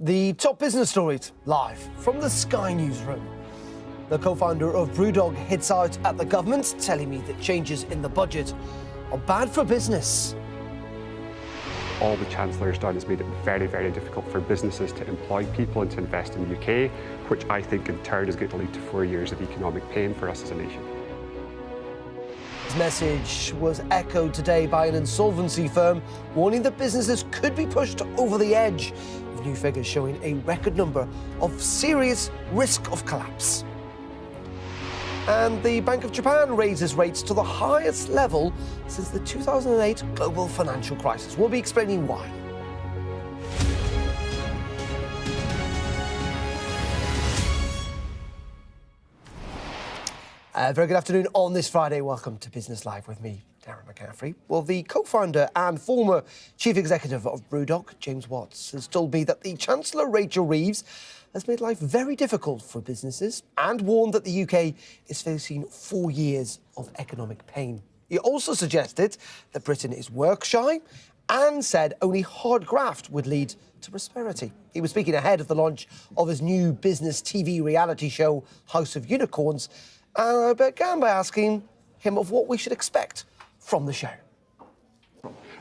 The top business stories live from the Sky newsroom. The co-founder of Brewdog hits out at the government, telling me that changes in the budget are bad for business. All the Chancellor has done is made it very, very difficult for businesses to employ people and to invest in the UK, which I think in turn is going to lead to 4 years of economic pain for us as a nation. His message was echoed today by an insolvency firm, warning that businesses could be pushed over the edge, with new figures showing a record number of serious risk of collapse. And the Bank of Japan raises rates to the highest level since the 2008 global financial crisis. We'll be explaining why. Very good afternoon on this Friday. Welcome to Business Live with me, Darren McCaffrey. Well, the co-founder and former chief executive of Brewdog, James Watts, has told me that the Chancellor, Rachel Reeves, has made life very difficult for businesses and warned that the UK is facing 4 years of economic pain. He also suggested that Britain is work shy and said only hard graft would lead to prosperity. He was speaking ahead of the launch of his new business TV reality show, House of Unicorns, and I began by asking him of what we should expect from the show.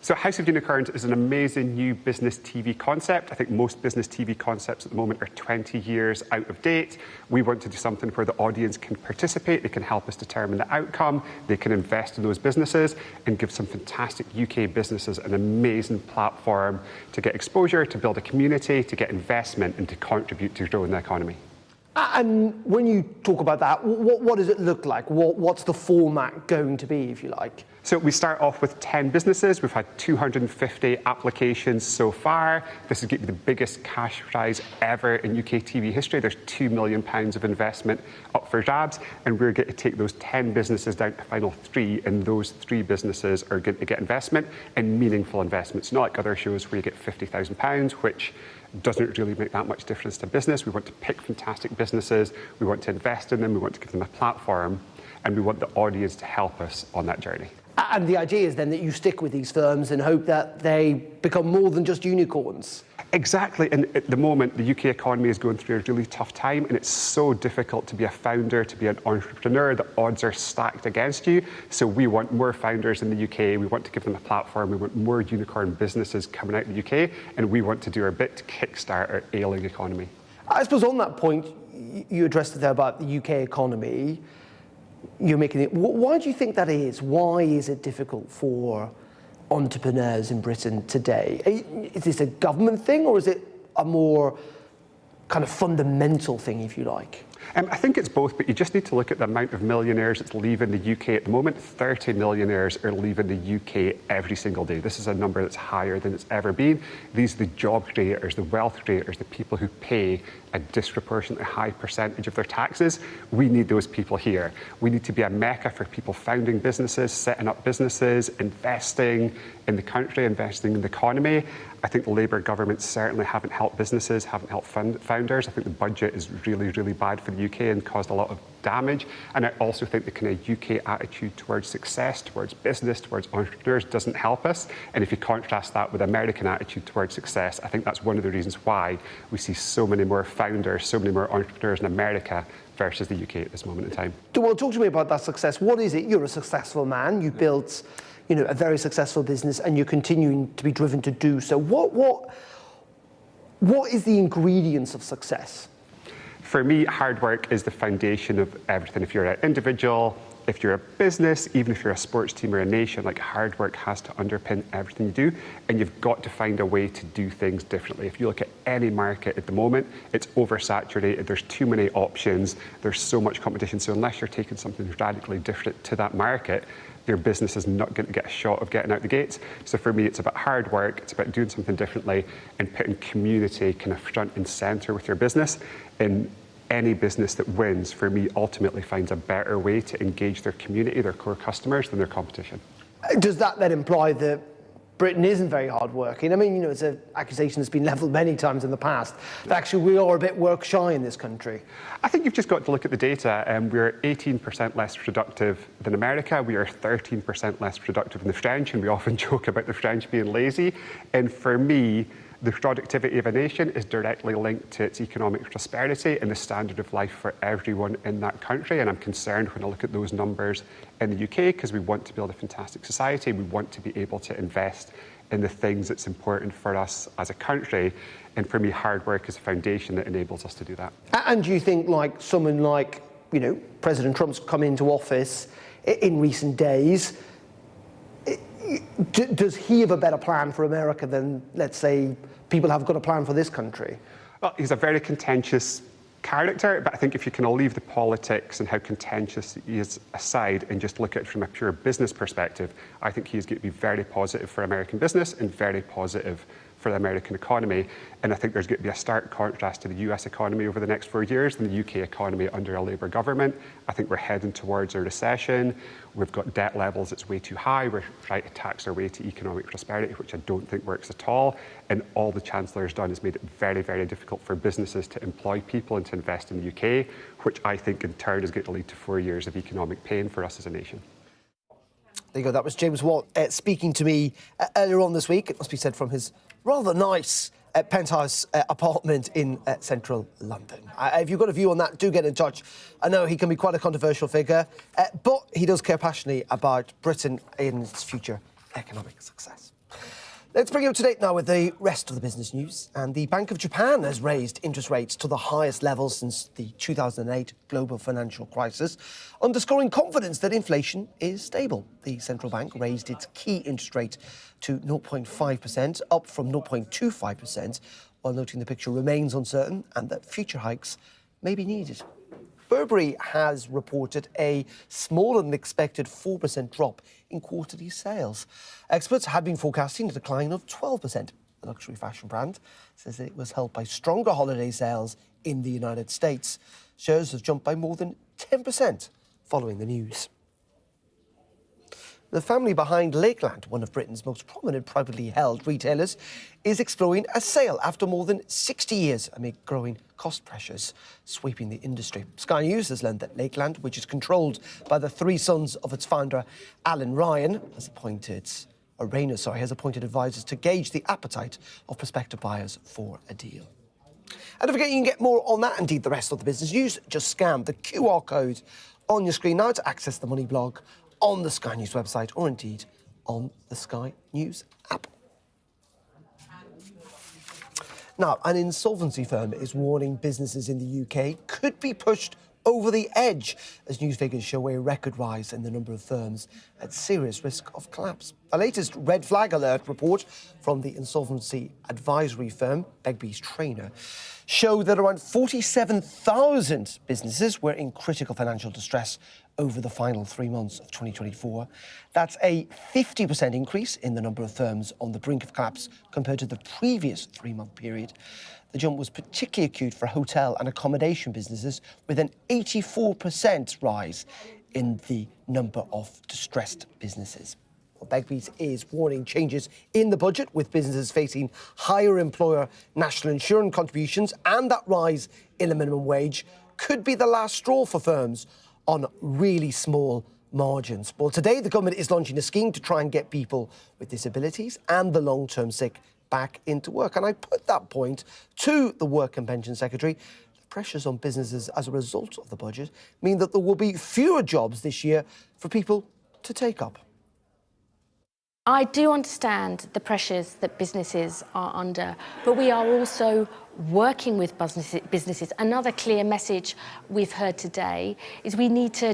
So House of Unicorns is an amazing new business TV concept. I think most business TV concepts at the moment are 20 years out of date. We want to do something where the audience can participate, they can help us determine the outcome, they can invest in those businesses and give some fantastic UK businesses an amazing platform to get exposure, to build a community, to get investment and to contribute to growing the economy. And when you talk about that, what does it look like? What's the format going to be, if you like? So we start off with 10 businesses. We've had 250 applications so far. This is going to be the biggest cash prize ever in UK TV history. There's £2 million of investment up for grabs, and we're going to take those 10 businesses down to final 3, and those 3 businesses are going to get investment and meaningful investments, not like other shows where you get £50,000, which doesn't really make that much difference to business. We want to pick fantastic businesses, we want to invest in them, we want to give them a platform, and we want the audience to help us on that journey. And the idea is then that you stick with these firms and hope that they become more than just unicorns. Exactly, and at the moment the UK economy is going through a really tough time, and it's so difficult to be a founder, to be an entrepreneur. The odds are stacked against you, so we want more founders in the UK, we want to give them a platform, we want more unicorn businesses coming out of the UK, and we want to do our bit to kickstart our ailing economy. I suppose on that point, you addressed it there about the UK economy. You're making it. Why do you think that is? Why is it difficult for entrepreneurs in Britain today? Is this a government thing, or is it a more kind of fundamental thing, if you like? I think it's both, but you just need to look at the amount of millionaires that's leaving the UK at the moment. 30 millionaires are leaving the UK every single day. This is a number that's higher than it's ever been. These are the job creators, the wealth creators, the people who pay a disproportionately high percentage of their taxes. We need those people here. We need to be a mecca for people founding businesses, setting up businesses, investing in the country, investing in the economy. I think the Labour government certainly haven't helped businesses, haven't helped founders. I think the budget is really, really bad for the UK and caused a lot of damage. And I also think the kind of UK attitude towards success, towards business, towards entrepreneurs doesn't help us. And if you contrast that with American attitude towards success, I think that's one of the reasons why we see so many more founders, so many more entrepreneurs in America versus the UK at this moment in time. Well, talk to me about that success. What is it? You're a successful man. You built, a very successful business, and you're continuing to be driven to do so. What is the ingredients of success? For me, hard work is the foundation of everything. If you're an individual, if you're a business, even if you're a sports team or a nation, like hard work has to underpin everything you do, and you've got to find a way to do things differently. If you look at any market at the moment, it's oversaturated, there's too many options, there's so much competition, so unless you're taking something radically different to that market, your business is not going to get a shot of getting out the gates. So for me, it's about hard work, it's about doing something differently and putting community kind of front and center with your business. And any business that wins, for me, ultimately finds a better way to engage their community, their core customers, than their competition. Does that then imply that Britain isn't very hard-working? I mean, it's an accusation that's been levelled many times in the past, that actually we are a bit work-shy in this country. I think you've just got to look at the data. We're 18% less productive than America. We are 13% less productive than the French, and we often joke about the French being lazy. And for me, The productivity of a nation is directly linked to its economic prosperity and the standard of life for everyone in that country. And I'm concerned when I look at those numbers in the UK, because we want to build a fantastic society. We want to be able to invest in the things that's important for us as a country. And for me, hard work is a foundation that enables us to do that. And do you think like someone like, President Trump's come into office in recent days, does he have a better plan for America than, let's say, people have got a plan for this country? Well, he's a very contentious character, but I think if you can leave the politics and how contentious he is aside and just look at it from a pure business perspective, I think he's going to be very positive for American business and very positive for the American economy. And I think there's going to be a stark contrast to the US economy over the next 4 years and the UK economy under a Labour government. I think we're heading towards a recession. We've got debt levels that's way too high. We're trying to tax our way to economic prosperity, which I don't think works at all. And all the Chancellor's done is made it very, very difficult for businesses to employ people and to invest in the UK, which I think in turn is going to lead to 4 years of economic pain for us as a nation. There you go. That was James Watt speaking to me earlier on this week. It must be said from his rather nice penthouse apartment in central London. If you've got a view on that, do get in touch. I know he can be quite a controversial figure, but he does care passionately about Britain and its future economic success. Let's bring you up to date now with the rest of the business news. And the Bank of Japan has raised interest rates to the highest level since the 2008 global financial crisis, underscoring confidence that inflation is stable. The central bank raised its key interest rate to 0.5%, up from 0.25%, while noting the picture remains uncertain and that future hikes may be needed. Burberry has reported a smaller than expected 4% drop in quarterly sales. Experts had been forecasting a decline of 12%. The luxury fashion brand says that it was helped by stronger holiday sales in the United States. Shares have jumped by more than 10% following the news. The family behind Lakeland, one of Britain's most prominent privately held retailers, is exploring a sale after more than 60 years amid growing cost pressures sweeping the industry. Sky News has learned that Lakeland, which is controlled by the three sons of its founder, Alan Ryan, has appointed advisors to gauge the appetite of prospective buyers for a deal. And don't forget, you can get more on that, indeed the rest of the business news. Just scan the QR code on your screen now to access the Money blog on the Sky News website or indeed on the Sky News app. Now, an insolvency firm is warning businesses in the UK could be pushed over the edge as news figures show a record rise in the number of firms at serious risk of collapse. The latest red flag alert report from the insolvency advisory firm, Begbie's Traynor, showed that around 47,000 businesses were in critical financial distress over the final 3 months of 2024. That's a 50% increase in the number of firms on the brink of collapse compared to the previous 3-month period. The jump was particularly acute for hotel and accommodation businesses, with an 84% rise in the number of distressed businesses. Well, Begbie's is warning changes in the budget, with businesses facing higher employer national insurance contributions and that rise in the minimum wage could be the last straw for firms on really small margins. Well, today the government is launching a scheme to try and get people with disabilities and the long-term sick back into work. And I put that point to the Work and Pension Secretary. The pressures on businesses as a result of the budget mean that there will be fewer jobs this year for people to take up. I do understand the pressures that businesses are under, but we are also working with businesses. Another clear message we've heard today is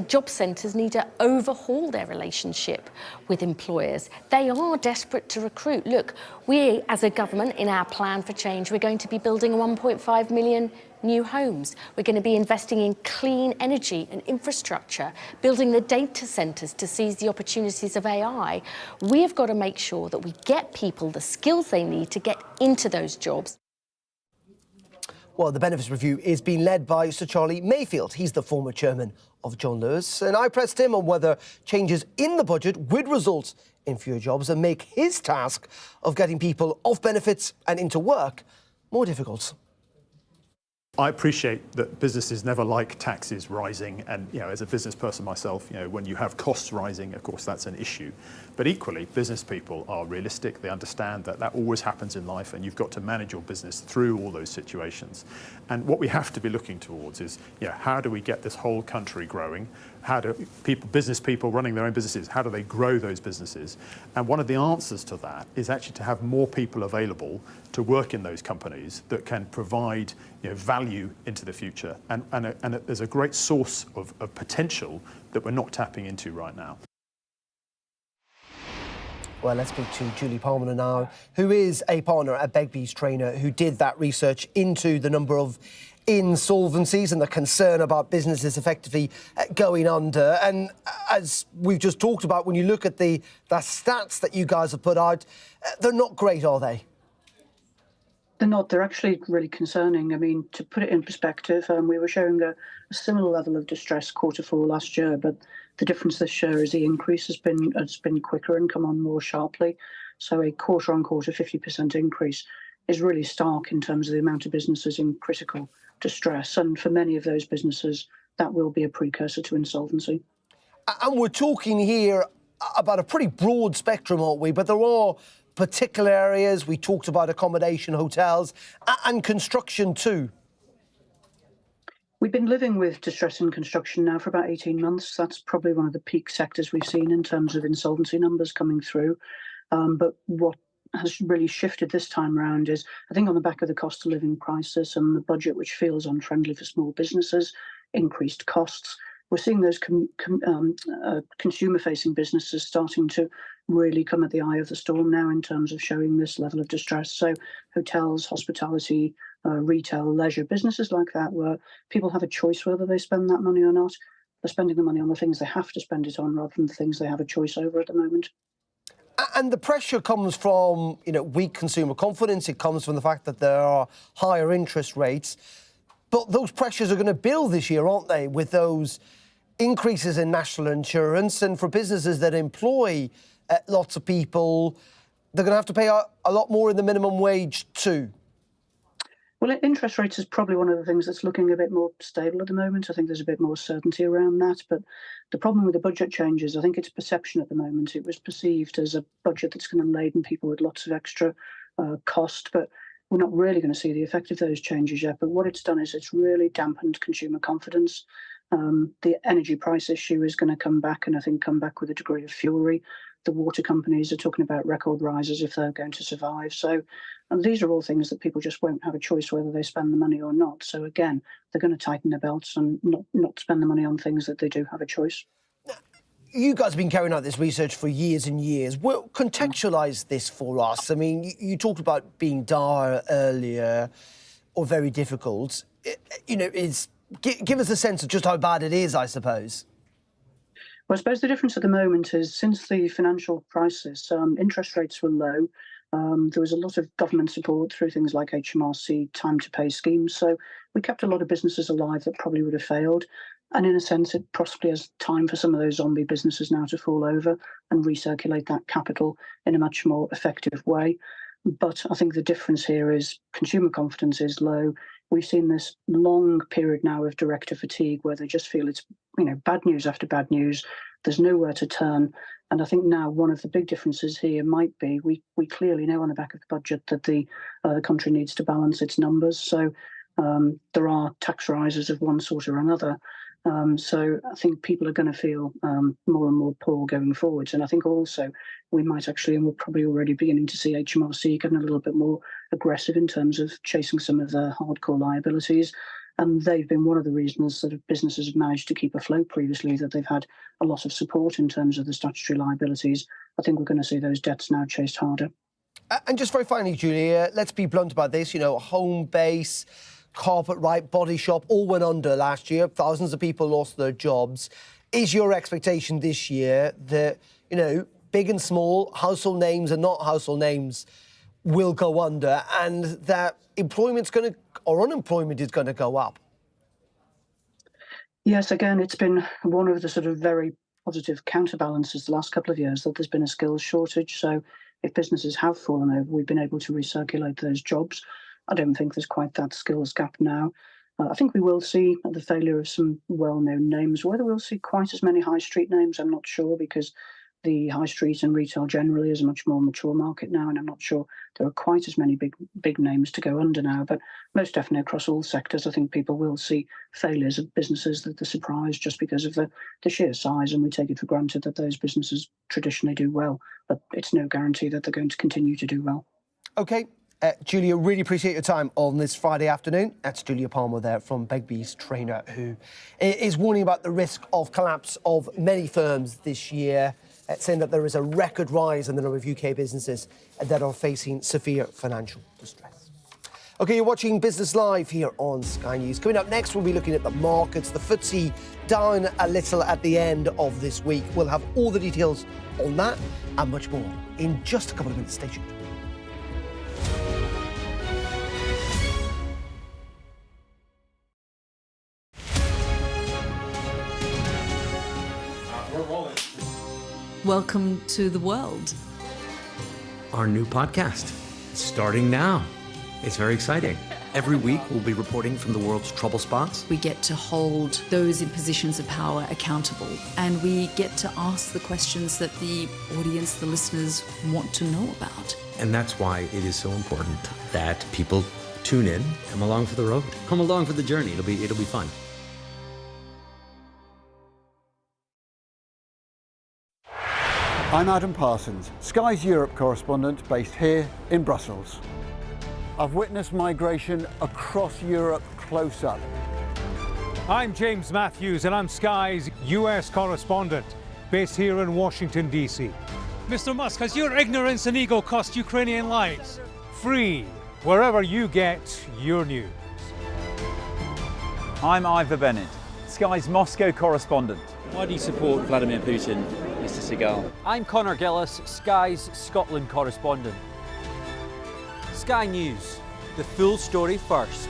job centres need to overhaul their relationship with employers. They are desperate to recruit. Look, we as a government, in our plan for change, we're going to be building 1.5 million new homes. We're going to be investing in clean energy and infrastructure, building the data centres to seize the opportunities of AI. We have got to make sure that we get people the skills they need to get into those jobs. Well, the benefits review is being led by Sir Charlie Mayfield. He's the former chairman of John Lewis, and I pressed him on whether changes in the budget would result in fewer jobs and make his task of getting people off benefits and into work more difficult. I appreciate that businesses never like taxes rising, and as a business person myself, when you have costs rising, of course that's an issue. But equally, business people are realistic. They understand that that always happens in life, and you've got to manage your business through all those situations. And what we have to be looking towards is, how do we get this whole country growing? How do business people running their own businesses, how do they grow those businesses? And one of the answers to that is actually to have more people available to work in those companies that can provide value into the future. And there's a great source of potential that we're not tapping into right now. Well, let's speak to Julie Palmer now, who is a partner at Begbie's Trainer, who did that research into the number of insolvencies and the concern about businesses effectively going under. And as we've just talked about, when you look at the stats that you guys have put out, they're not great, are they? They're not. They're actually really concerning. I mean, to put it in perspective, we were showing a similar level of distress Q4 last year, but the difference this year is the increase has been quicker and come on more sharply. So a quarter-on-quarter 50% increase is really stark in terms of the amount of businesses in critical distress. And for many of those businesses, that will be a precursor to insolvency. And we're talking here about a pretty broad spectrum, aren't we? But there are particular areas. We talked about accommodation, hotels, and construction too. We've been living with distress in construction now for about 18 months. That's probably one of the peak sectors we've seen in terms of insolvency numbers coming through. But what has really shifted this time around is, I think, on the back of the cost of living crisis and the budget, which feels unfriendly for small businesses, increased costs. We're seeing those consumer-facing businesses starting to really come at the eye of the storm now in terms of showing this level of distress. So hotels, hospitality, retail, leisure, businesses like that, where people have a choice whether they spend that money or not. They're spending the money on the things they have to spend it on rather than the things they have a choice over at the moment. And the pressure comes from, weak consumer confidence. It comes from the fact that there are higher interest rates. But those pressures are going to build this year, aren't they, with those increases in national insurance? And for businesses that employ lots of people, they're going to have to pay a lot more in the minimum wage too. Well, interest rates is probably one of the things that's looking a bit more stable at the moment. I think there's a bit more certainty around that. But the problem with the budget changes, I think it's perception at the moment. It was perceived as a budget that's going to laden people with lots of extra cost, but we're not really going to see the effect of those changes yet. But what it's done is it's really dampened consumer confidence. The energy price issue is going to come back, and I think come back with a degree of fury. The water companies are talking about record rises if they're going to survive. So and these are all things that people just won't have a choice whether they spend the money or not. So again, they're going to tighten their belts and not spend the money on things that they do have a choice. You guys have been carrying out this research for years and years. Well, contextualise this for us. I mean, you talked about being dire earlier or very difficult. Give us a sense of just how bad it is, I suppose. Well, I suppose the difference at the moment is since the financial crisis, interest rates were low. There was a lot of government support through things like HMRC, time to pay schemes. So we kept a lot of businesses alive that probably would have failed. And in a sense, it possibly has time for some of those zombie businesses now to fall over and recirculate that capital in a much more effective way. But I think the difference here is consumer confidence is low. We've seen this long period now of director fatigue where they just feel it's, bad news after bad news. There's nowhere to turn. And I think now one of the big differences here might be we clearly know on the back of the budget that the country needs to balance its numbers. So there are tax rises of one sort or another. So I think people are going to feel more and more poor going forwards. And I think also we might actually, and we're probably already beginning to see HMRC getting a little bit more aggressive in terms of chasing some of their hardcore liabilities. And they've been one of the reasons that businesses have managed to keep afloat previously, that they've had a lot of support in terms of the statutory liabilities. I think we're going to see those debts now chased harder. And just very finally, Julia, let's be blunt about this. Home Base, Carpet Body Shop all went under last year. Thousands of people lost their jobs. Is your expectation this year that, big and small, household names and not household names will go under, and that unemployment is going to go up? Yes, again, it's been one of the sort of very positive counterbalances the last couple of years that there's been a skills shortage. So if businesses have fallen over, we've been able to recirculate those jobs. I don't think there's quite that skills gap now. I think we will see the failure of some well-known names. Whether we'll see quite as many high street names, I'm not sure, because the high street and retail generally is a much more mature market now, and I'm not sure there are quite as many big names to go under now. But most definitely across all sectors, I think people will see failures of businesses that they're surprised just because of the sheer size, and we take it for granted that those businesses traditionally do well, but it's no guarantee that they're going to continue to do well. OK. Julia, really appreciate your time on this Friday afternoon. That's Julia Palmer there from Begbie's Trainer, who is warning about the risk of collapse of many firms this year, saying that there is a record rise in the number of UK businesses that are facing severe financial distress. OK, you're watching Business Live here on Sky News. Coming up next, we'll be looking at the markets. The FTSE down a little at the end of this week. We'll have all the details on that and much more in just a couple of minutes. Stay tuned. Welcome to the world. Our new podcast, starting now. It's very exciting. Every week, we'll be reporting from the world's trouble spots. We get to hold those in positions of power accountable, and we get to ask the questions that the audience, the listeners, want to know about. And that's why it is so important that people tune in, come along for the road, come along for the journey. It'll be fun. I'm Adam Parsons, Sky's Europe correspondent based here in Brussels. I've witnessed migration across Europe close up. I'm James Matthews and I'm Sky's US correspondent based here in Washington, D.C. Mr. Musk, has your ignorance and ego cost Ukrainian lives? Free, wherever you get your news. I'm Ivor Bennett, Sky's Moscow correspondent. Why do you support Vladimir Putin, Mr. Seagal? I'm Conor Gillis, Sky's Scotland correspondent. Sky News, the full story first.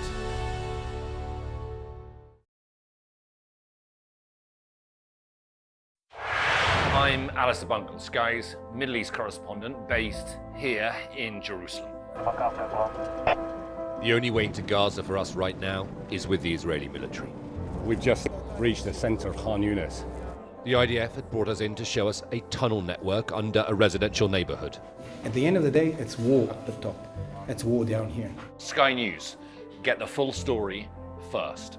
I'm Alistair Bunkle, Sky's Middle East correspondent based here in Jerusalem. The only way into Gaza for us right now is with the Israeli military. We've just reached the centre of Khan Yunis. The IDF had brought us in to show us a tunnel network under a residential neighbourhood. At the end of the day, it's war at the top. It's war down here. Sky News, get the full story first.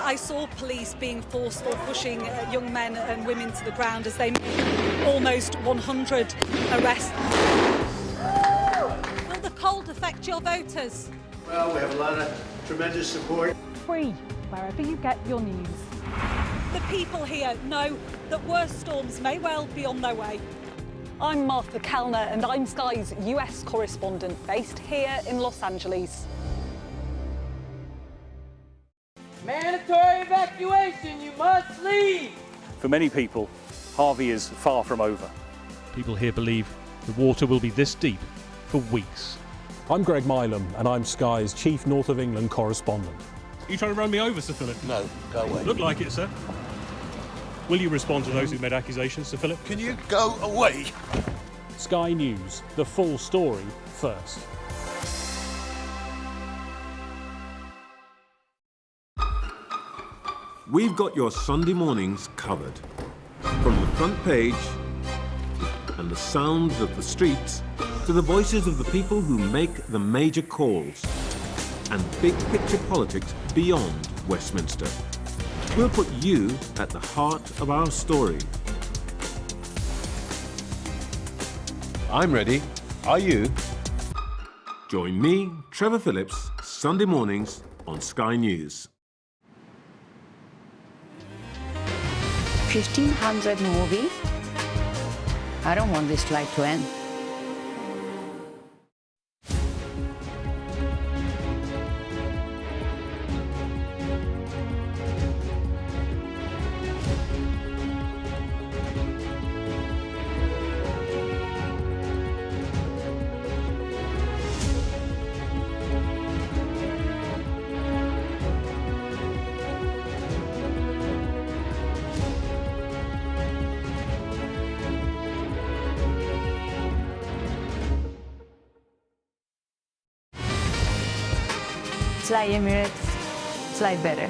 I saw police being forceful, pushing young men and women to the ground as they made almost 100 arrests. Will the cold affect your voters? Well, we have a lot of tremendous support. Free, wherever you get your news. The people here know that worse storms may well be on their way. I'm Martha Kellner and I'm Sky's US correspondent based here in Los Angeles. Mandatory evacuation, you must leave! For many people, Harvey is far from over. People here believe the water will be this deep for weeks. I'm Greg Milam and I'm Sky's Chief North of England correspondent. Are you trying to run me over, Sir Philip? No, go away. Look like it, sir. Will you respond to those who made accusations, Sir Philip? Can you go away? Sky News, the full story first. We've got your Sunday mornings covered. From the front page and the sounds of the streets to the voices of the people who make the major calls and big picture politics beyond Westminster. We'll put you at the heart of our story. I'm ready. Are you? Join me, Trevor Phillips, Sunday mornings on Sky News. 1,500 movies? I don't want this flight to end. Fly Emirates, fly better.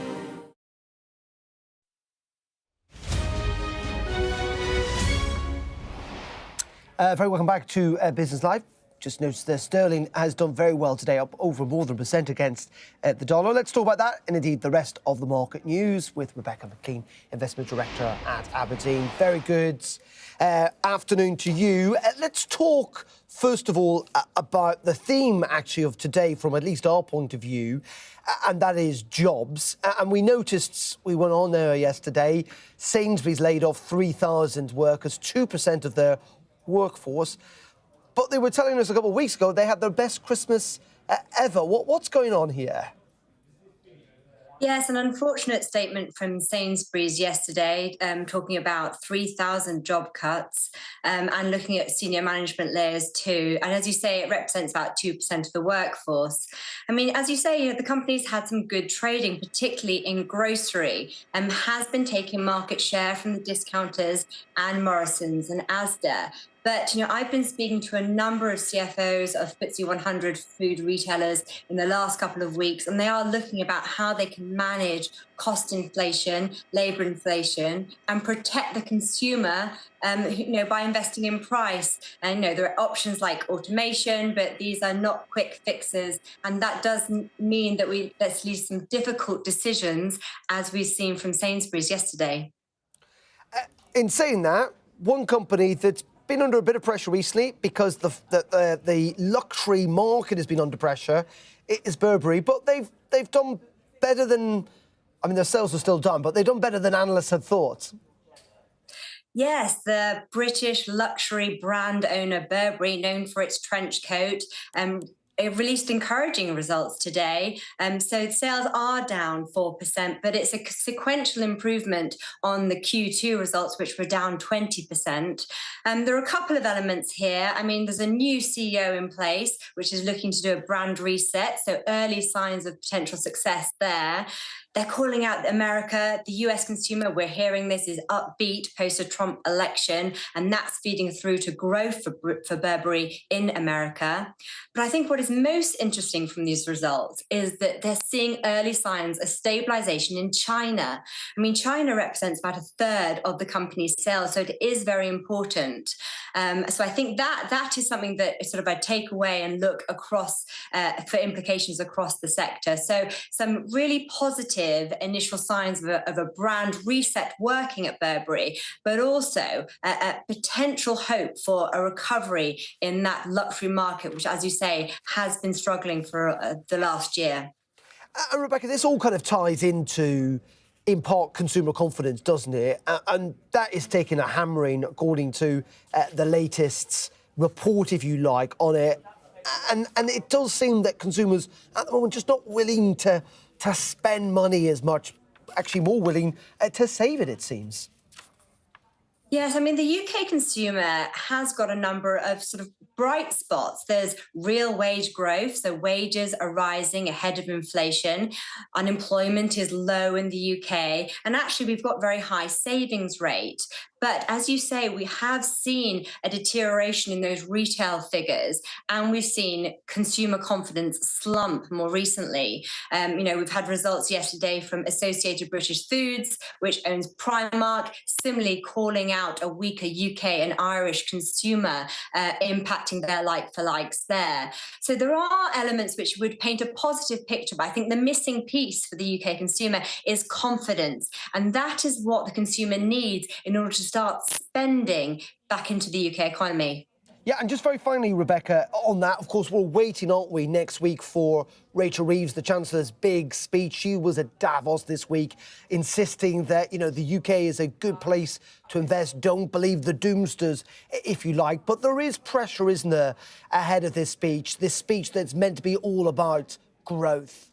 Very welcome back to Business Live. Just noticed that sterling has done very well today, up over more than 1% against the dollar. Let's talk about that and indeed the rest of the market news with Rebecca McKean, Investment Director at Aberdeen. Very good afternoon to you. Let's talk, first of all, about the theme, actually, of today from at least our point of view, and that is jobs. And we noticed, we went on there yesterday, Sainsbury's laid off 3,000 workers, 2% of their workforce. But they were telling us a couple of weeks ago they had their best Christmas ever. What's going on here? Yes, an unfortunate statement from Sainsbury's yesterday, talking about 3,000 job cuts and looking at senior management layers too. And as you say, it represents about 2% of the workforce. I mean, as you say, the company's had some good trading, particularly in grocery, and has been taking market share from the discounters and Morrisons and Asda. But, I've been speaking to a number of CFOs of FTSE 100 food retailers in the last couple of weeks, and they are looking about how they can manage cost inflation, labour inflation, and protect the consumer, by investing in price. And, there are options like automation, but these are not quick fixes. And that does mean that let's leave some difficult decisions, as we've seen from Sainsbury's yesterday. In saying that, one company that's been under a bit of pressure recently because the luxury market has been under pressure is Burberry, but they've done better than, their sales are still down, but they've done better than analysts had thought. Yes, the British luxury brand owner Burberry, known for its trench coat, it released encouraging results today. So sales are down 4%, but it's a sequential improvement on the Q2 results, which were down 20%. There are a couple of elements here. There's a new CEO in place, which is looking to do a brand reset, so early signs of potential success there. They're calling out America. The US consumer, we're hearing this, is upbeat post a Trump election, and that's feeding through to growth for Burberry in America. But I think what is most interesting from these results is that they're seeing early signs of stabilization in China. China represents about a third of the company's sales, so it is very important. So I think that is something that is sort of I take away and look across for implications across the sector. So some really positive initial signs of a brand reset working at Burberry, but also a potential hope for a recovery in that luxury market, which, as you say, has been struggling for the last year. Rebecca, this all kind of ties into, in part, consumer confidence, doesn't it? And that is taking a hammering, according to the latest report, if you like, on it. And it does seem that consumers at the moment just not willing to spend money as much, actually more willing to save it seems. Yes, the UK consumer has got a number of sort of bright spots. There's real wage growth, so wages are rising ahead of inflation. Unemployment is low in the UK, and actually we've got very high savings rate. But as you say, we have seen a deterioration in those retail figures, and we've seen consumer confidence slump more recently. We've had results yesterday from Associated British Foods, which owns Primark, similarly calling out a weaker UK and Irish consumer, impacting their like-for-likes there. So there are elements which would paint a positive picture, but I think the missing piece for the UK consumer is confidence, and that is what the consumer needs in order to start spending back into the UK economy. Yeah, and just very finally, Rebecca, on that, of course, we're waiting, aren't we, next week for Rachel Reeves, the Chancellor's big speech. She was at Davos this week, insisting that, the UK is a good place to invest. Don't believe the doomsters, if you like. But there is pressure, isn't there, ahead of this speech that's meant to be all about growth.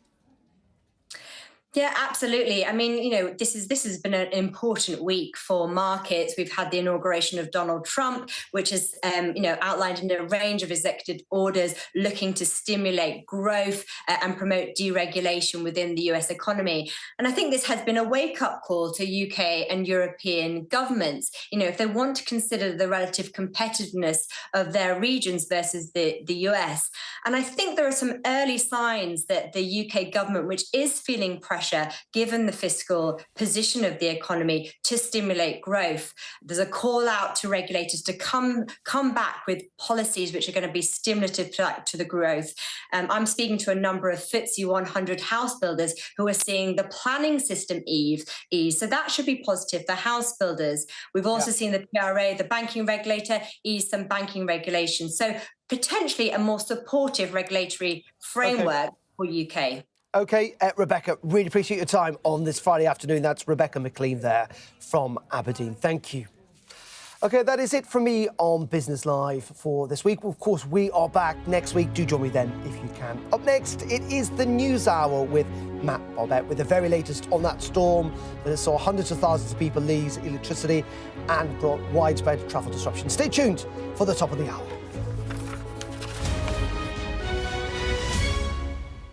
Yeah, absolutely. I mean, this has been an important week for markets. We've had the inauguration of Donald Trump, which has, outlined in a range of executive orders looking to stimulate growth and promote deregulation within the US economy. And I think this has been a wake-up call to UK and European governments. If they want to consider the relative competitiveness of their regions versus the US. And I think there are some early signs that the UK government, which is feeling pressure given the fiscal position of the economy to stimulate growth. There's a call out to regulators to come back with policies which are going to be stimulative to the growth. I'm speaking to a number of FTSE 100 house builders who are seeing the planning system ease. So that should be positive for house builders. We've also seen the PRA, the banking regulator, ease some banking regulations. So potentially a more supportive regulatory framework for UK. OK, Rebecca, really appreciate your time on this Friday afternoon. That's Rebecca McLean there from Aberdeen. Thank you. OK, that is it from me on Business Live for this week. Of course, we are back next week. Do join me then if you can. Up next, it is the News Hour with Matt Bobette with the very latest on that storm that saw hundreds of thousands of people lose electricity and brought widespread travel disruption. Stay tuned for the top of the hour.